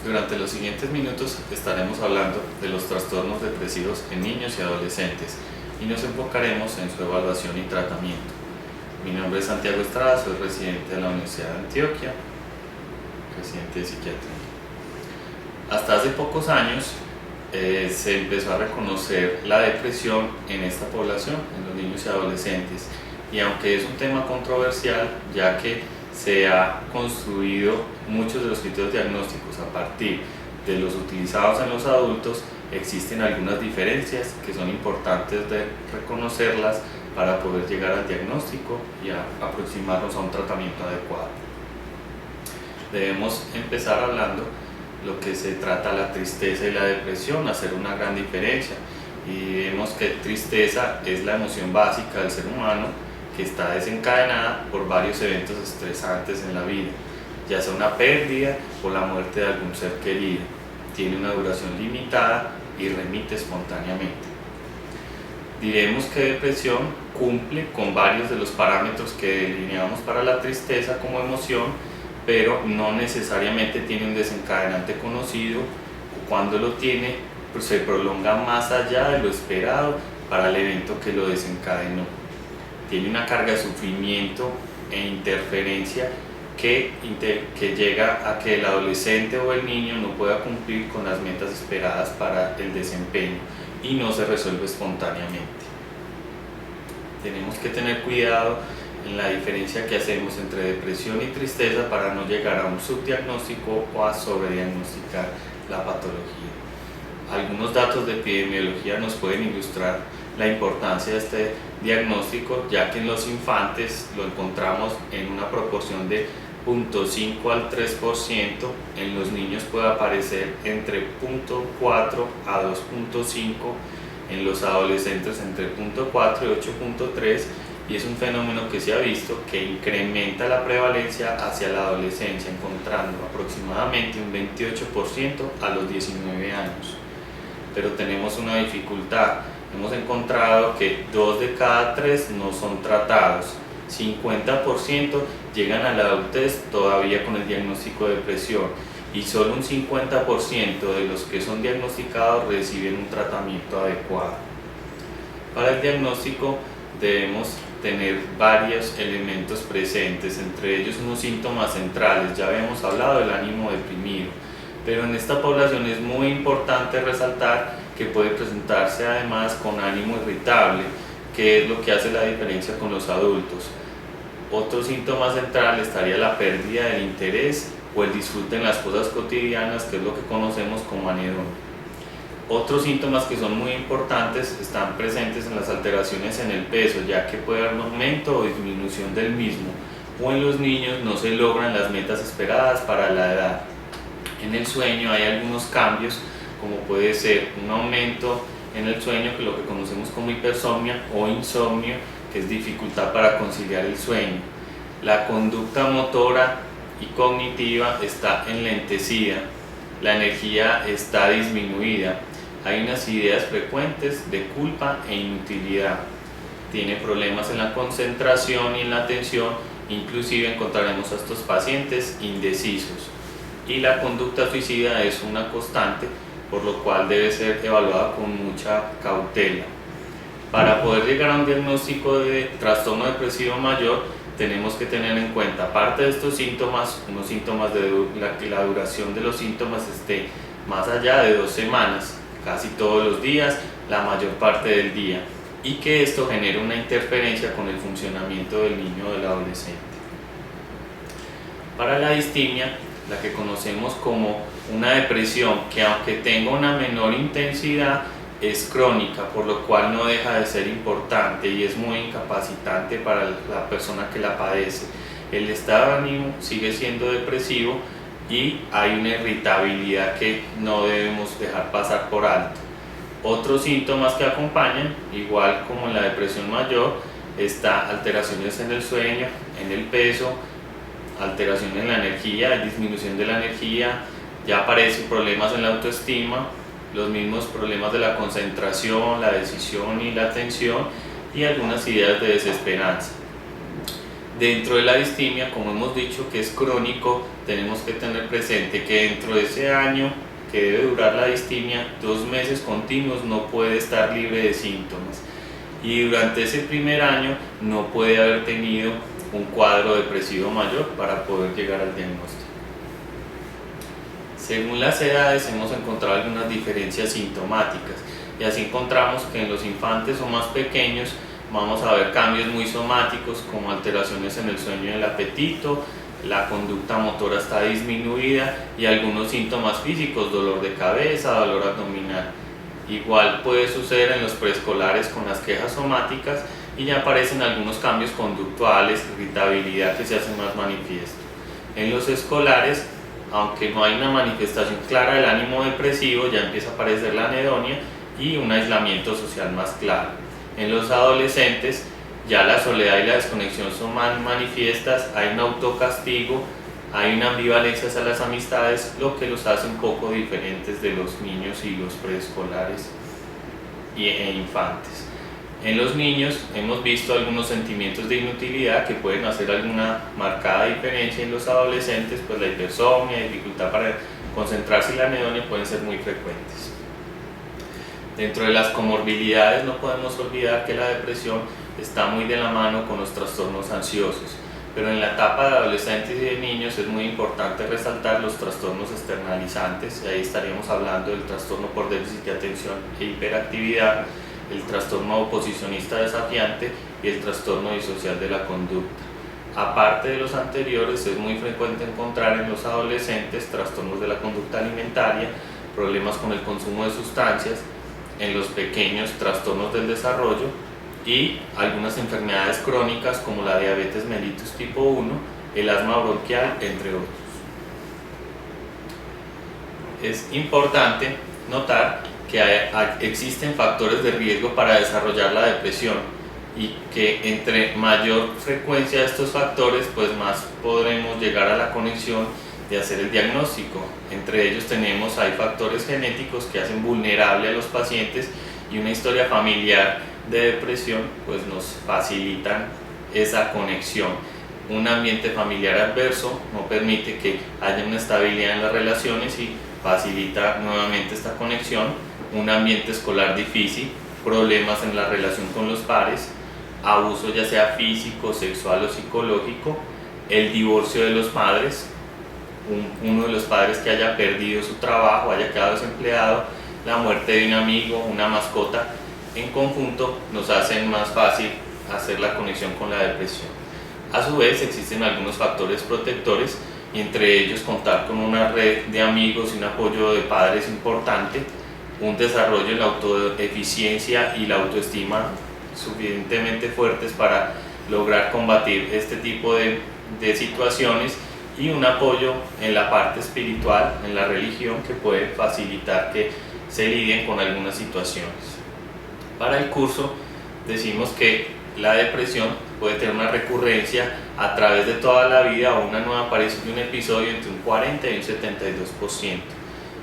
Durante los siguientes minutos estaremos hablando de los trastornos depresivos en niños y adolescentes y nos enfocaremos en su evaluación y tratamiento. Mi nombre es Santiago Estrada, soy residente de la Universidad de Antioquia, residente de psiquiatría. Hasta hace pocos años se empezó a reconocer la depresión en esta población, en los niños y adolescentes, y aunque es un tema controversial, ya que se ha construido muchos de los criterios diagnósticos a partir de los utilizados en los adultos, existen algunas diferencias que son importantes de reconocerlas para poder llegar al diagnóstico y a aproximarnos a un tratamiento adecuado. Debemos empezar hablando lo que se trata la tristeza y la depresión, hacer una gran diferencia, y vemos que tristeza es la emoción básica del ser humano que está desencadenada por varios eventos estresantes en la vida, ya sea una pérdida o la muerte de algún ser querido. Tiene una duración limitada y remite espontáneamente. Diremos que depresión cumple con varios de los parámetros que delineamos para la tristeza como emoción, pero no necesariamente tiene un desencadenante conocido, o cuando lo tiene, pues se prolonga más allá de lo esperado para el evento que lo desencadenó. Tiene una carga de sufrimiento e interferencia que llega a que el adolescente o el niño no pueda cumplir con las metas esperadas para el desempeño y no se resuelve espontáneamente. Tenemos que tener cuidado en la diferencia que hacemos entre depresión y tristeza para no llegar a un subdiagnóstico o a sobrediagnosticar la patología. Algunos datos de epidemiología nos pueden ilustrar la importancia de este diagnóstico, ya que en los infantes lo encontramos en una proporción de 0.5 al 3%, en los niños puede aparecer entre 0.4 a 2.5, en los adolescentes entre 0.4 y 8.3, y es un fenómeno que se ha visto que incrementa la prevalencia hacia la adolescencia, encontrando aproximadamente un 28% a los 19 años. Pero tenemos una dificultad. Hemos encontrado que 2 de cada 3 no son tratados, 50% llegan a la adultez todavía con el diagnóstico de depresión y solo un 50% de los que son diagnosticados reciben un tratamiento adecuado. Para el diagnóstico debemos tener varios elementos presentes, entre ellos unos síntomas centrales. Ya habíamos hablado del ánimo deprimido, pero en esta población es muy importante resaltar que puede presentarse además con ánimo irritable, que es lo que hace la diferencia con los adultos. Otro síntoma central estaría la pérdida del interés o el disfrute en las cosas cotidianas, que es lo que conocemos como anhedón. Otros síntomas que son muy importantes están presentes en las alteraciones en el peso, ya que puede haber un aumento o disminución del mismo, o en los niños no se logran las metas esperadas para la edad. En el sueño hay algunos cambios, como puede ser un aumento en el sueño, que es lo que conocemos como hipersomnia, o insomnio, que es dificultad para conciliar el sueño. La conducta motora y cognitiva está enlentecida, la energía está disminuida, hay unas ideas frecuentes de culpa e inutilidad, tiene problemas en la concentración y en la atención, inclusive encontraremos a estos pacientes indecisos. Y la conducta suicida es una constante, por lo cual debe ser evaluada con mucha cautela. Para poder llegar a un diagnóstico de trastorno depresivo mayor, tenemos que tener en cuenta, aparte de estos síntomas, unos síntomas de que la duración de los síntomas esté más allá de 2 semanas, casi todos los días, la mayor parte del día, y que esto genere una interferencia con el funcionamiento del niño o del adolescente. Para la distimia, la que conocemos como una depresión que, aunque tenga una menor intensidad, es crónica, por lo cual no deja de ser importante y es muy incapacitante para la persona que la padece. El estado de ánimo sigue siendo depresivo y hay una irritabilidad que no debemos dejar pasar por alto. Otros síntomas que acompañan, igual como en la depresión mayor, está alteraciones en el sueño, en el peso, alteración en la energía, disminución de la energía, ya aparecen problemas en la autoestima, los mismos problemas de la concentración, la decisión y la atención, y algunas ideas de desesperanza. Dentro de la distimia, como hemos dicho que es crónico, tenemos que tener presente que dentro de ese año que debe durar la distimia, 2 meses continuos no puede estar libre de síntomas, y durante ese primer año no puede haber tenido un cuadro depresivo mayor para poder llegar al diagnóstico. Según las edades hemos encontrado algunas diferencias sintomáticas, y así encontramos que en los infantes o más pequeños vamos a ver cambios muy somáticos como alteraciones en el sueño y el apetito, la conducta motora está disminuida y algunos síntomas físicos, dolor de cabeza, dolor abdominal. Igual puede suceder en los preescolares con las quejas somáticas y ya aparecen algunos cambios conductuales, irritabilidad que se hace más manifiesto. En los escolares, aunque no hay una manifestación clara del ánimo depresivo, ya empieza a aparecer la anedonia y un aislamiento social más claro. En los adolescentes, ya la soledad y la desconexión son más manifiestas, hay un autocastigo, hay una ambivalencia hacia las amistades, lo que los hace un poco diferentes de los niños y los preescolares e infantes. En los niños hemos visto algunos sentimientos de inutilidad que pueden hacer alguna marcada diferencia. En los adolescentes, pues la hipersomnia, dificultad para concentrarse y la anedonia pueden ser muy frecuentes. Dentro de las comorbilidades no podemos olvidar que la depresión está muy de la mano con los trastornos ansiosos, pero en la etapa de adolescentes y de niños es muy importante resaltar los trastornos externalizantes, y ahí estaríamos hablando del trastorno por déficit de atención e hiperactividad, el trastorno oposicionista desafiante y el trastorno disocial de la conducta. Aparte de los anteriores, es muy frecuente encontrar en los adolescentes trastornos de la conducta alimentaria, problemas con el consumo de sustancias, en los pequeños trastornos del desarrollo y algunas enfermedades crónicas como la diabetes mellitus tipo 1, el asma bronquial, entre otros. Es importante notar que existen factores de riesgo para desarrollar la depresión y que entre mayor frecuencia de estos factores, pues más podremos llegar a la conexión de hacer el diagnóstico. Entre ellos hay factores genéticos que hacen vulnerable a los pacientes, y una historia familiar de depresión pues nos facilitan esa conexión. Un ambiente familiar adverso no permite que haya una estabilidad en las relaciones y facilita nuevamente esta conexión. Un ambiente escolar difícil, problemas en la relación con los pares, abuso ya sea físico, sexual o psicológico, el divorcio de los padres, uno de los padres que haya perdido su trabajo, haya quedado desempleado, la muerte de un amigo, una mascota, en conjunto nos hacen más fácil hacer la conexión con la depresión. A su vez existen algunos factores protectores, y entre ellos contar con una red de amigos y un apoyo de padres importante, un desarrollo en la autoeficiencia y la autoestima suficientemente fuertes para lograr combatir este tipo de situaciones, y un apoyo en la parte espiritual, en la religión, que puede facilitar que se lidien con algunas situaciones. Para el curso decimos que la depresión puede tener una recurrencia a través de toda la vida o una nueva aparición de un episodio entre un 40 y un 72%.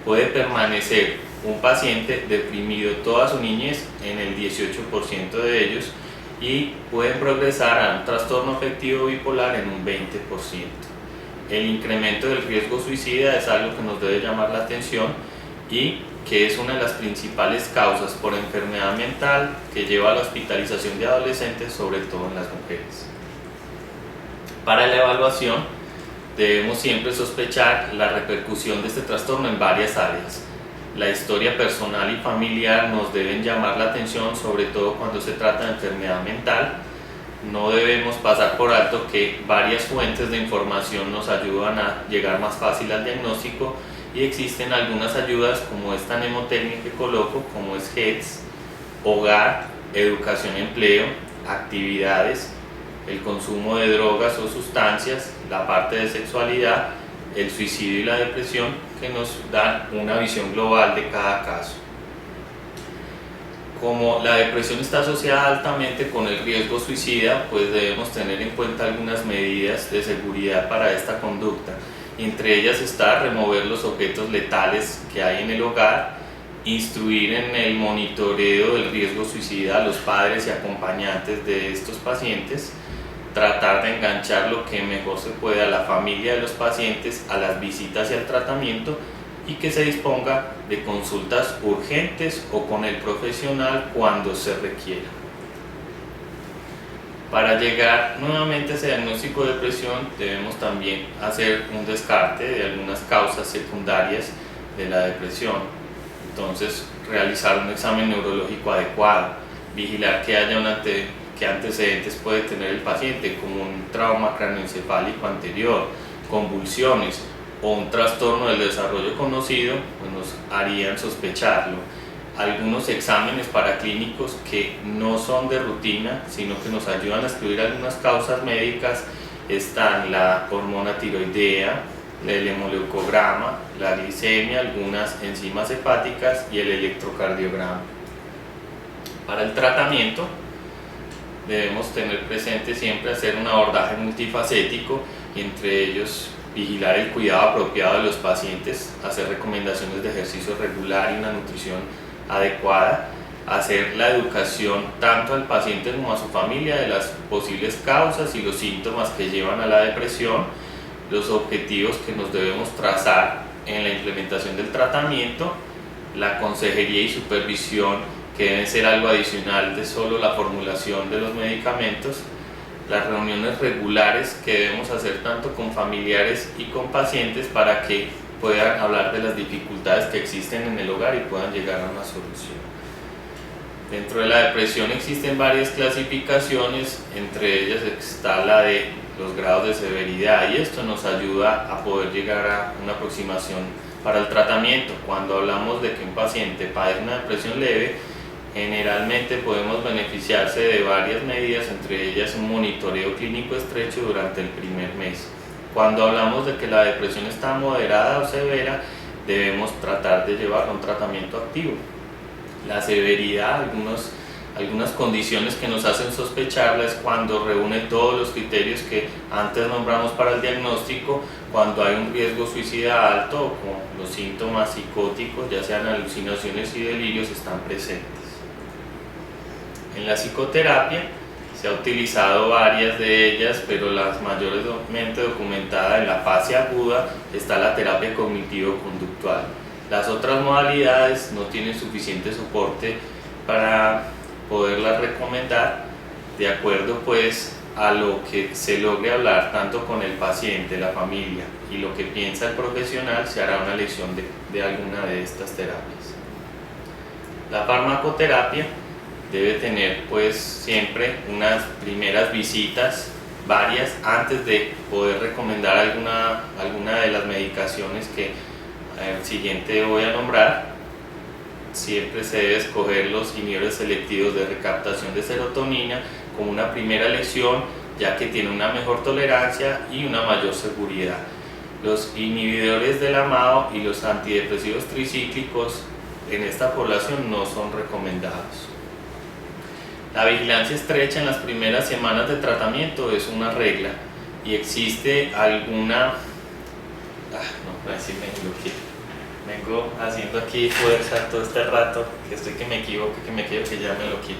Puede permanecer un paciente deprimido toda su niñez en el 18% de ellos, y pueden progresar a un trastorno afectivo bipolar en un 20%. El incremento del riesgo suicida es algo que nos debe llamar la atención, y que es una de las principales causas por enfermedad mental que lleva a la hospitalización de adolescentes, sobre todo en las mujeres. Para la evaluación debemos siempre sospechar la repercusión de este trastorno en varias áreas. La historia personal y familiar nos deben llamar la atención, sobre todo cuando se trata de enfermedad mental. No debemos pasar por alto que varias fuentes de información nos ayudan a llegar más fácil al diagnóstico, y existen algunas ayudas como esta mnemotecnia que coloco, como es HEADS, hogar, educación, empleo, actividades, el consumo de drogas o sustancias, la parte de sexualidad, el suicidio y la depresión, que nos dan una visión global de cada caso. Como la depresión está asociada altamente con el riesgo suicida, pues debemos tener en cuenta algunas medidas de seguridad para esta conducta. Entre ellas está remover los objetos letales que hay en el hogar, instruir en el monitoreo del riesgo suicida a los padres y acompañantes de estos pacientes, tratar de enganchar lo que mejor se puede a la familia de los pacientes, a las visitas y al tratamiento, y que se disponga de consultas urgentes o con el profesional cuando se requiera. Para llegar nuevamente a ese diagnóstico de depresión debemos también hacer un descarte de algunas causas secundarias de la depresión. Entonces, realizar un examen neurológico adecuado, vigilar que haya qué antecedentes puede tener el paciente, como un trauma craneoencefálico anterior, convulsiones o un trastorno del desarrollo conocido, pues nos harían sospecharlo. Algunos exámenes paraclínicos que no son de rutina, sino que nos ayudan a escribir algunas causas médicas, están la hormona tiroidea, el hemoleucograma, la glicemia, algunas enzimas hepáticas y el electrocardiograma. Para el tratamiento debemos tener presente siempre hacer un abordaje multifacético, y entre ellos vigilar el cuidado apropiado de los pacientes, hacer recomendaciones de ejercicio regular y una nutrición adecuada, hacer la educación tanto al paciente como a su familia de las posibles causas y los síntomas que llevan a la depresión, los objetivos que nos debemos trazar en la implementación del tratamiento, la consejería y supervisión que deben ser algo adicional de solo la formulación de los medicamentos, las reuniones regulares que debemos hacer tanto con familiares y con pacientes para que puedan hablar de las dificultades que existen en el hogar y puedan llegar a una solución. Dentro de la depresión existen varias clasificaciones, entre ellas está la de los grados de severidad, y esto nos ayuda a poder llegar a una aproximación para el tratamiento. Cuando hablamos de que un paciente padece una depresión leve, generalmente podemos beneficiarse de varias medidas, entre ellas un monitoreo clínico estrecho durante el primer mes. Cuando hablamos de que la depresión está moderada o severa, debemos tratar de llevar un tratamiento activo. La severidad, algunas condiciones que nos hacen sospecharla es cuando reúne todos los criterios que antes nombramos para el diagnóstico, cuando hay un riesgo suicida alto o con los síntomas psicóticos, ya sean alucinaciones y delirios, están presentes. En la psicoterapia se ha utilizado varias de ellas, pero las mayormente documentadas en la fase aguda está la terapia cognitivo-conductual. Las otras modalidades no tienen suficiente soporte para poderlas recomendar, de acuerdo pues a lo que se logre hablar tanto con el paciente, la familia y lo que piensa el profesional, se hará una elección de alguna de estas terapias. La farmacoterapia debe tener pues siempre unas primeras visitas, varias, antes de poder recomendar alguna de las medicaciones que el siguiente voy a nombrar. Siempre se debe escoger los inhibidores selectivos de recaptación de serotonina como una primera elección, ya que tiene una mejor tolerancia y una mayor seguridad. Los inhibidores del AMAO y los antidepresivos tricíclicos en esta población no son recomendados. La vigilancia estrecha en las primeras semanas de tratamiento es una regla, y existe alguna... no, así me equivoqué. Vengo haciendo aquí fuerza todo este rato, que estoy que me equivoco, que ya me lo quito.